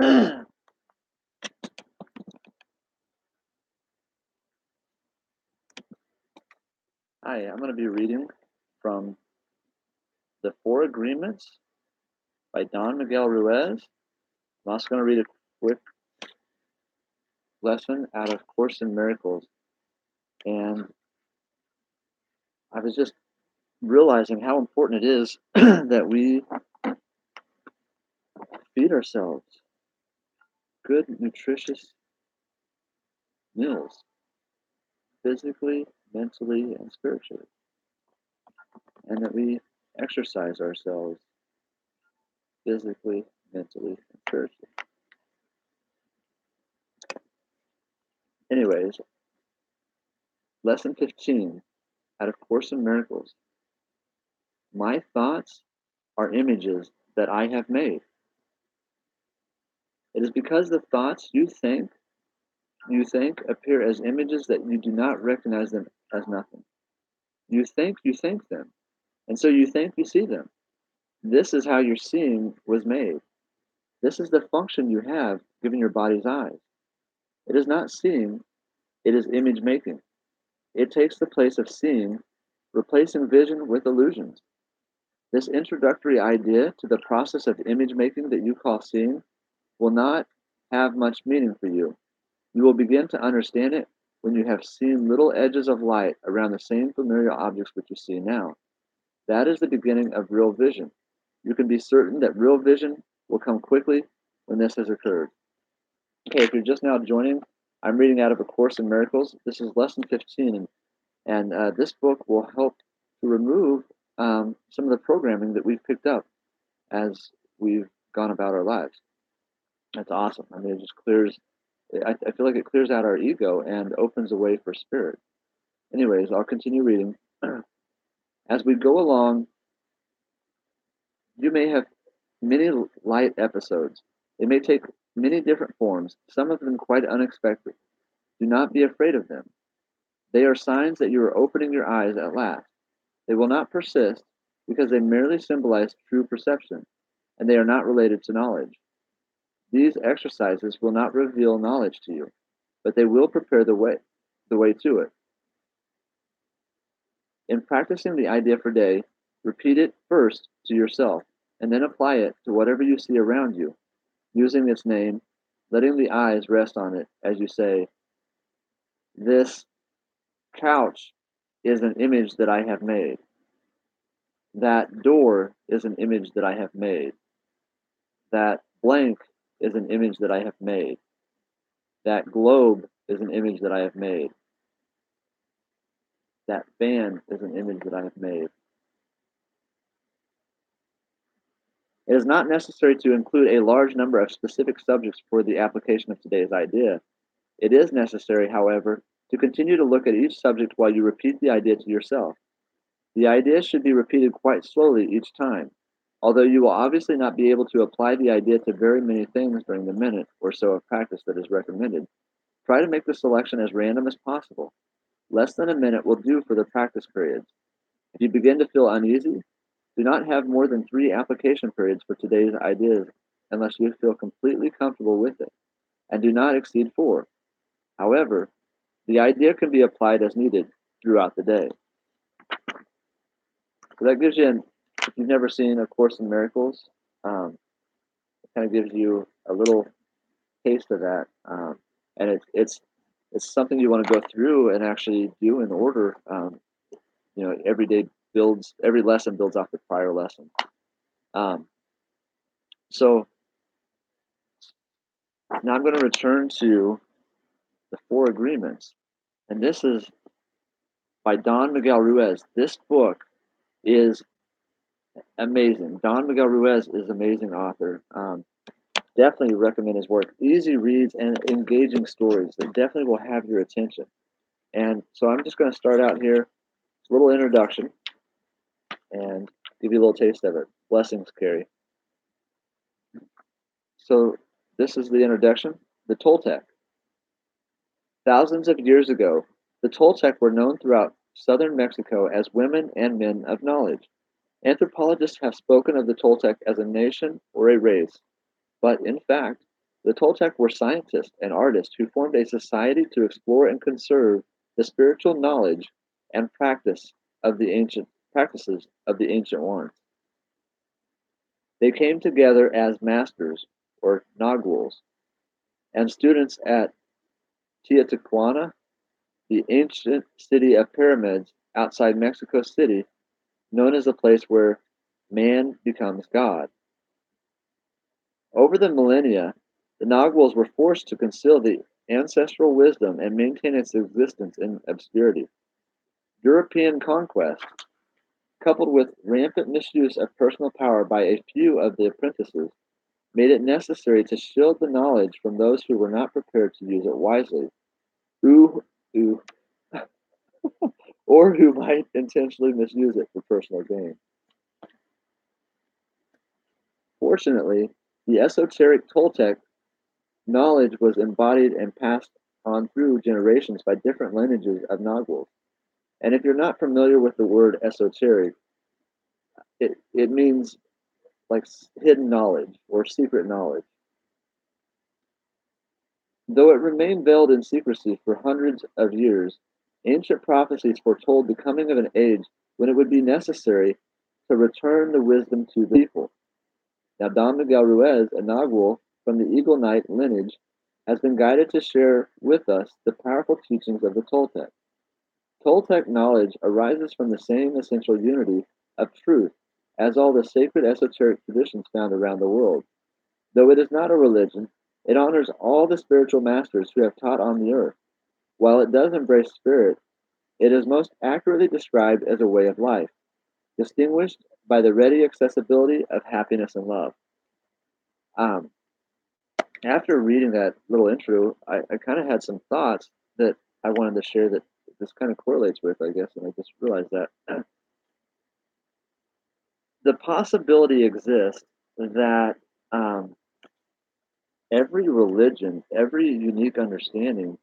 Hi, I'm going to be reading from The Four Agreements by Don Miguel Ruiz. I'm also going to read a quick lesson out of Course in Miracles. And I was just realizing how important it is that we feed ourselves good, nutritious meals, physically, mentally, and spiritually, and that we exercise ourselves physically, mentally, and spiritually. Anyways, Lesson 15 out of Course in Miracles. My thoughts are images that I have made. It is because the thoughts you think appear as images that you do not recognize them as nothing. You think them, and so you think you see them. This is how your seeing was made. This is the function you have given your body's eyes. It is not seeing, it is image making. It takes the place of seeing, replacing vision with illusions. This introductory idea to the process of image making that you call seeing will not have much meaning for you. You will begin to understand it when you have seen little edges of light around the same familiar objects which you see now. That is the beginning of real vision. You can be certain that real vision will come quickly when this has occurred. Okay, if you're just now joining, I'm reading out of A Course in Miracles. This is lesson 15, and this book will help to remove some of the programming that we've picked up as we've gone about our lives. That's awesome. I mean, it just clears. I feel like it clears out our ego and opens a way for spirit. Anyways, I'll continue reading. As we go along, you may have many light episodes. They may take many different forms, some of them quite unexpected. Do not be afraid of them. They are signs that you are opening your eyes at last. They will not persist because they merely symbolize true perception, and they are not related to knowledge. These exercises will not reveal knowledge to you, but they will prepare the way to it. In practicing the idea for day, repeat it first to yourself, and then apply it to whatever you see around you, using its name, letting the eyes rest on it as you say, "This couch is an image that I have made. That door is an image that I have made. That blank is an image that I have made. That globe is an image that I have made. That fan is an image that I have made." It is not necessary to include a large number of specific subjects for the application of today's idea. It is necessary, however, to continue to look at each subject while you repeat the idea to yourself. The idea should be repeated quite slowly each time. Although you will obviously not be able to apply the idea to very many things during the minute or so of practice that is recommended, try to make the selection as random as possible. Less than a minute will do for the practice periods. If you begin to feel uneasy, do not have more than 3 application periods for today's ideas unless you feel completely comfortable with it, and do not exceed 4. However, the idea can be applied as needed throughout the day. So that gives you, if you've never seen A Course in Miracles, it kind of gives you a little taste of that, and it's something you want to go through and actually do in order. Every day every lesson builds off the prior lesson. Um, so now I'm going to return to the Four Agreements, and this is by Don Miguel Ruiz. This book is amazing. Don Miguel Ruiz is an amazing author. Definitely recommend his work. Easy reads and engaging stories that definitely will have your attention. And so I'm just going to start out here, a little introduction, and give you a little taste of it. Blessings, Carrie. So this is the introduction. The Toltec. Thousands of years ago, the Toltec were known throughout southern Mexico as women and men of knowledge. Anthropologists have spoken of the Toltec as a nation or a race, but in fact, The Toltec were scientists and artists who formed a society to explore and conserve the spiritual knowledge and practices of the ancient ones. They came together as masters, or naguals, and students at Teotihuacana, the ancient city of pyramids outside Mexico City, known as the place where man becomes God. Over the millennia, the Naguals were forced to conceal the ancestral wisdom and maintain its existence in obscurity. European conquest, coupled with rampant misuse of personal power by a few of the apprentices, made it necessary to shield the knowledge from those who were not prepared to use it wisely, who, who or who might intentionally misuse it for personal gain. Fortunately, the esoteric Toltec knowledge was embodied and passed on through generations by different lineages of Naguals. And if you're not familiar with the word esoteric, it means like hidden knowledge or secret knowledge. Though it remained veiled in secrecy for hundreds of years, ancient prophecies foretold the coming of an age when it would be necessary to return the wisdom to the people. Now, Don Miguel Ruiz, a Nagual from the Eagle Knight lineage, has been guided to share with us the powerful teachings of the Toltec. Toltec knowledge arises from the same essential unity of truth as all the sacred esoteric traditions found around the world. Though it is not a religion, it honors all the spiritual masters who have taught on the earth. While it does embrace spirit, it is most accurately described as a way of life, distinguished by the ready accessibility of happiness and love. Um, After reading that little intro, I kind of had some thoughts that I wanted to share that this kind of correlates with, I guess, and I just realized that the possibility exists that um, every religion, every unique understanding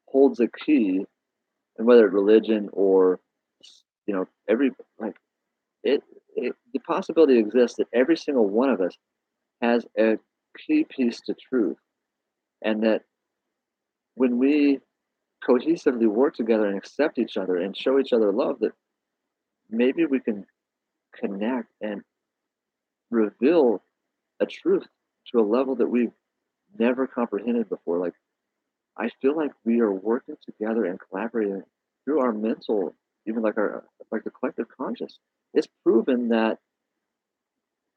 holds a key, and whether it's religion or every like it, the possibility exists that every single one of us has a key piece to truth, and that when we cohesively work together and accept each other and show each other love, that maybe we can connect and reveal a truth to a level that we've never comprehended before. Like, I feel like we are working together and collaborating through our mental, even like the collective conscious. It's proven that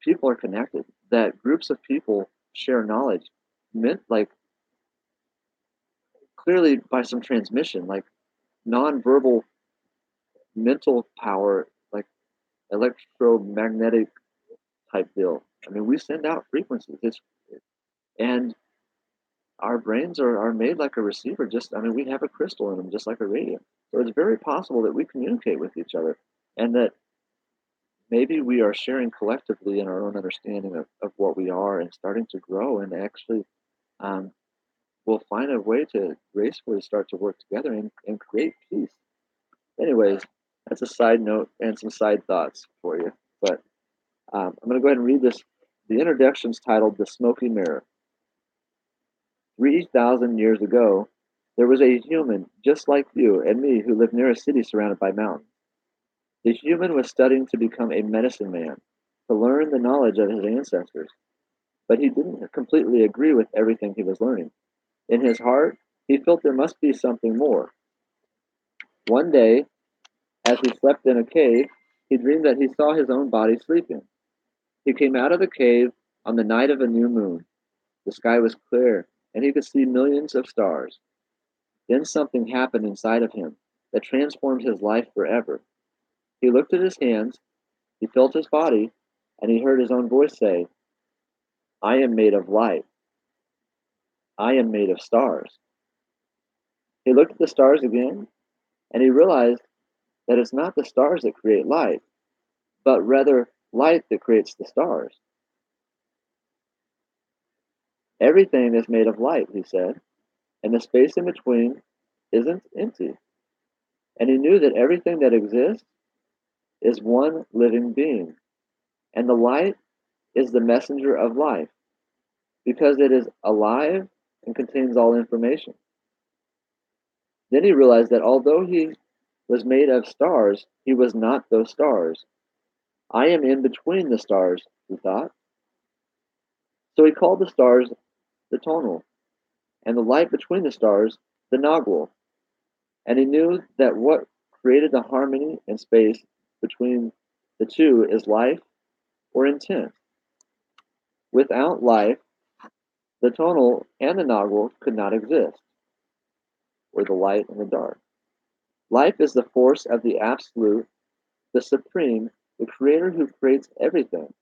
people are connected, that groups of people share knowledge, meant like clearly by some transmission, like nonverbal mental power, like electromagnetic type deal. I mean, we send out frequencies. And our brains are made like a receiver. Just, I mean, we have a crystal in them, just like a radio. So it's very possible that we communicate with each other, and that maybe we are sharing collectively in our own understanding of what we are and starting to grow, and actually um, we'll find a way to gracefully start to work together and create peace. Anyways, that's a side note and some side thoughts for you. But I'm going to go ahead and read this. The introduction's titled The Smoky Mirror. 3,000 years ago, there was a human just like you and me who lived near a city surrounded by mountains. The human was studying to become a medicine man, to learn the knowledge of his ancestors, but he didn't completely agree with everything he was learning. In his heart, he felt there must be something more. One day, as he slept in a cave, he dreamed that he saw his own body sleeping. He came out of the cave on the night of a new moon. The sky was clear, and he could see millions of stars. Then something happened inside of him that transformed his life forever. He looked at his hands, he felt his body, and he heard his own voice say, I am made of light. I am made of stars. He looked at the stars again, and he realized that it's not the stars that create light, but rather light that creates the stars. Everything is made of light, he said, and the space in between isn't empty. And he knew that everything that exists is one living being, and the light is the messenger of life. because it is alive and contains all information. Then he realized that although he was made of stars, he was not those stars. I am in between the stars, he thought. So he called the stars the tonal, and the light between the stars the Nagual. And he knew that what created the harmony and space between the two is life or intent. Without life, the tonal and the Nagual could not exist, or the light and the dark. Life is the force of the absolute, the supreme, the creator who creates everything.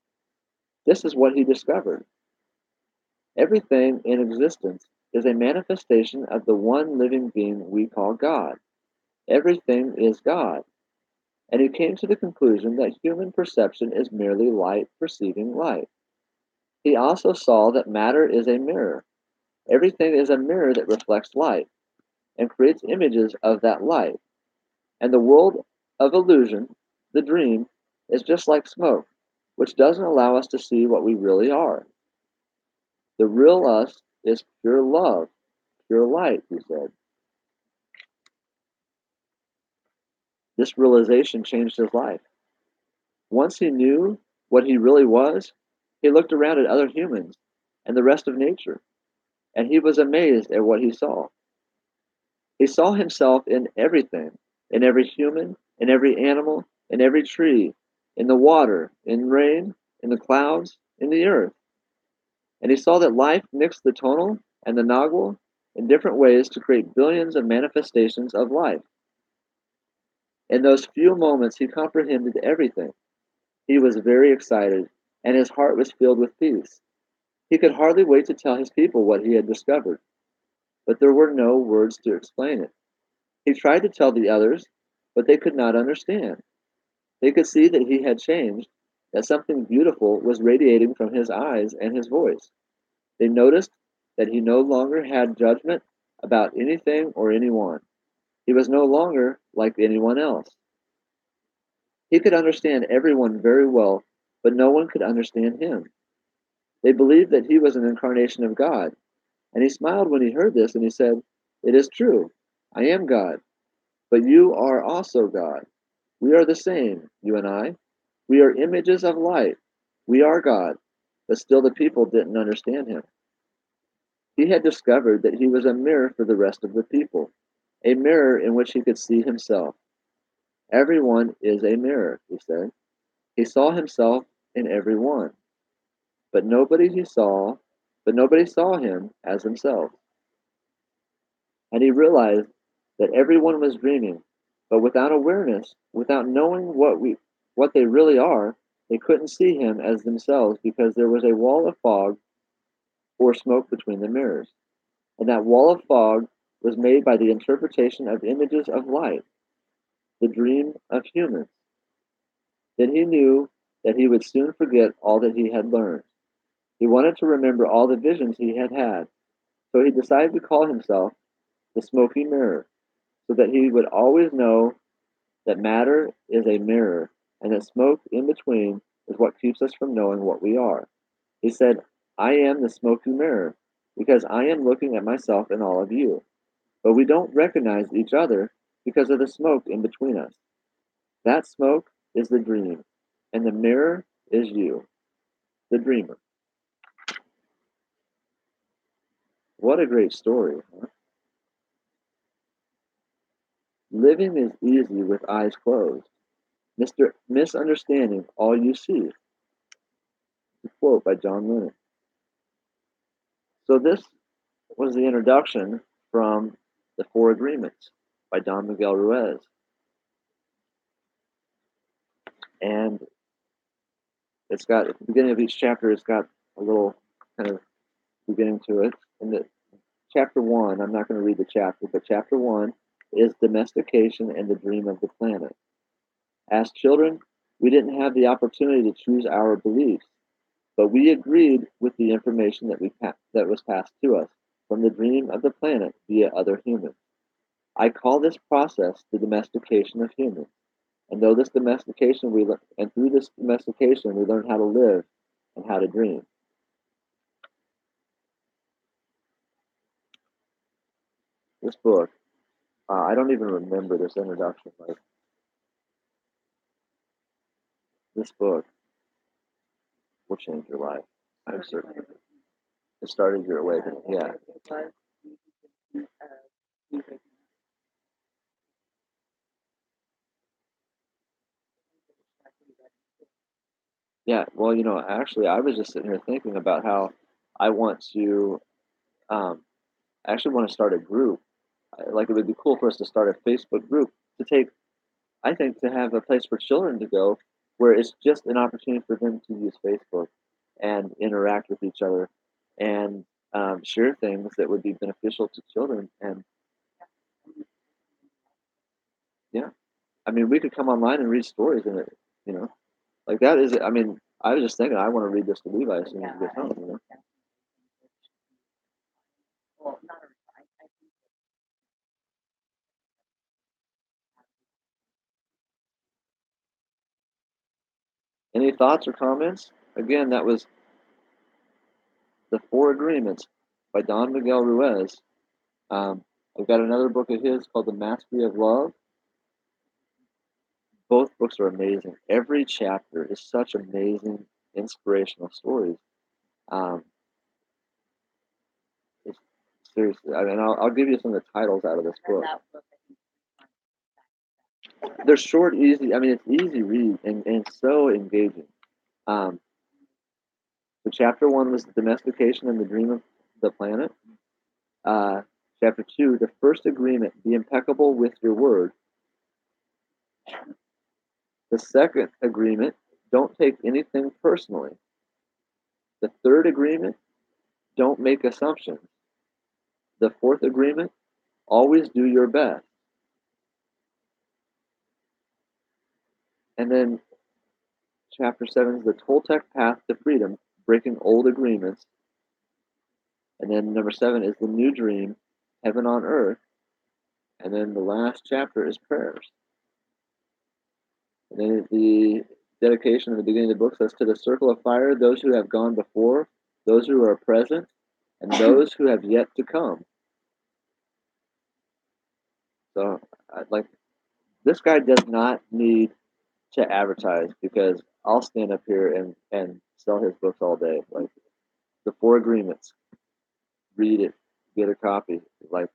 This is what he discovered. Everything in existence is a manifestation of the one living being we call God. Everything is God. And he came to the conclusion that human perception is merely light perceiving light. He also saw that matter is a mirror. Everything is a mirror that reflects light and creates images of that light. And the world of illusion, the dream, is just like smoke, which doesn't allow us to see what we really are. The real us is pure love, pure light, he said. This realization changed his life. Once he knew what he really was, he looked around at other humans and the rest of nature, and he was amazed at what he saw. He saw himself in everything, in every human, in every animal, in every tree, in the water, in rain, in the clouds, in the earth. And he saw that life mixed the tonal and the nagual in different ways to create billions of manifestations of life. In those few moments, he comprehended everything. He was very excited, and his heart was filled with peace. He could hardly wait to tell his people what he had discovered, but there were no words to explain it. He tried to tell the others, but they could not understand. They could see that he had changed, that something beautiful was radiating from his eyes and his voice. They noticed that he no longer had judgment about anything or anyone. He was no longer like anyone else. He could understand everyone very well, but no one could understand him. They believed that he was an incarnation of God, and he smiled when he heard this and he said, "It is true. I am God, but you are also God. We are the same, you and I. We are images of light. We are God." But still the people didn't understand him. He had discovered that he was a mirror for the rest of the people, a mirror in which he could see himself. Everyone is a mirror, he said. He saw himself in every one, but nobody saw him as himself. And he realized that everyone was dreaming, but without awareness, without knowing what they really are, they couldn't see him as themselves because there was a wall of fog or smoke between the mirrors. And that wall of fog was made by the interpretation of images of light, the dream of humans. Then he knew that he would soon forget all that he had learned. He wanted to remember all the visions he had had, so he decided to call himself the smoky mirror, so that he would always know that matter is a mirror and that smoke in between is what keeps us from knowing what we are. He said, "I am the smoky mirror because I am looking at myself and all of you, but we don't recognize each other because of the smoke in between us. That smoke is the dream, and the mirror is you, the dreamer." What a great story, huh? Living is easy with eyes closed. Mr. Misunderstanding all you see. A quote by John Lennon. So this was the introduction from The Four Agreements by Don Miguel Ruiz. And it's got, at the beginning of each chapter, it's got a little kind of beginning to it. And the chapter one, I'm not going to read the chapter, but chapter one is domestication and the dream of the planet. As children, we didn't have the opportunity to choose our beliefs, but we agreed with the information that was passed to us from the dream of the planet via other humans. I call this process the domestication of humans. And though this domestication and through this domestication we learn how to live and how to dream. This book, I don't even remember this introduction. Like this book will change your life. I'm certain. It started your awakening. Yeah. Yeah. Well, actually, I was just sitting here thinking about how I want to, um, I actually want to start a group. Like it would be cool for us to start a Facebook group to take, I think, to have a place for children to go where it's just an opportunity for them to use Facebook and interact with each other and share things that would be beneficial to children. And yeah, I mean, we could come online and read stories in it, you know, like that is, I mean, I was just thinking, I want to read this to Levi as soon as he gets home. Any thoughts or comments? Again, that was The Four Agreements by Don Miguel Ruiz. I've got another book of his called The Mastery of Love. Both books are amazing. Every chapter is such amazing, inspirational stories. Um, it's, seriously, I mean, I'll give you some of the titles out of this book. They're short, easy. I mean, it's easy read and so engaging. Um, so chapter one was the domestication and the dream of the planet. Uh, chapter two, the first agreement: be impeccable with your word. The second agreement: don't take anything personally. The third agreement: don't make assumptions. The fourth agreement: always do your best. And then chapter 7 is the Toltec path to freedom, breaking old agreements. And then number 7 is the new dream, heaven on earth. And then the last chapter is prayers. And then the dedication in the beginning of the book says, to the circle of fire, those who have gone before, those who are present, and those who have yet to come. So, like, this guy does not need to advertise because I'll stand up here and sell his books all day. Like, the Four Agreements, read it, get a copy. Like,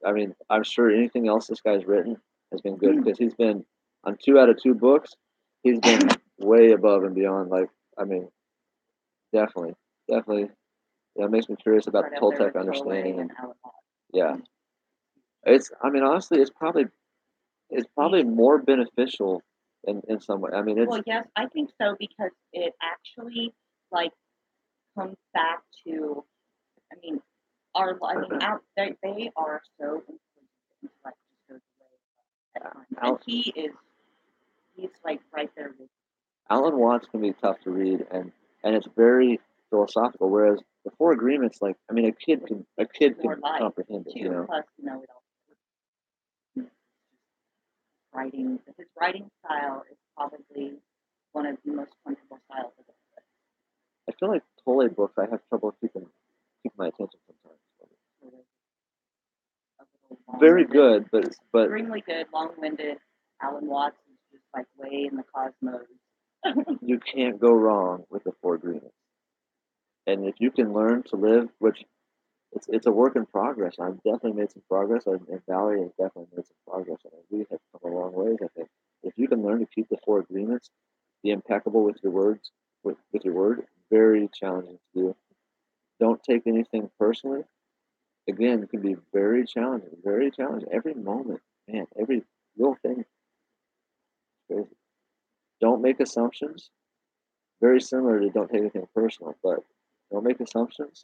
I mean, I'm sure anything else this guy's written has been good because he's been on 2 out of 2 books. He's been way above and beyond. Like, I mean, definitely, definitely. Yeah, it makes me curious about the Toltec understanding. And yeah, I mean, honestly, it's probably more beneficial in some way. I mean, it's Well, yes, I think so because it actually like comes back to, I mean, they are so intelligent, like just goes away at times, and he's like right there with. Alan Watts can be tough to read, and it's very philosophical. Whereas the Four Agreements, like, I mean, a kid can comprehend it. Too. Plus, it all writing. His writing style is probably one of the most comfortable styles of it. I feel like Tolle books, I have trouble keeping my attention sometimes. Very good, but Extremely good, long-winded. Alan Watts is just like way in the cosmos. you can't go wrong with the Four Agreements. And if you can learn to live, which it's a work in progress. I've definitely made some progress, and Valerie has definitely made some progress, and we have come a long ways. I think if you can learn to keep the Four Agreements, be impeccable with your words, with your word, very challenging to do. Don't take anything personally. Again, it can be very challenging, very challenging. Every moment, man, every little thing is crazy. Don't make assumptions. Very similar to don't take anything personal, but don't make assumptions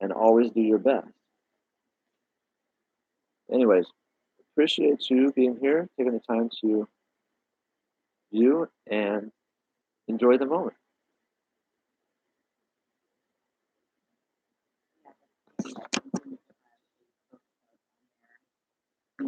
and always do your best. Anyways, appreciate you being here, taking the time to view and enjoy the moment.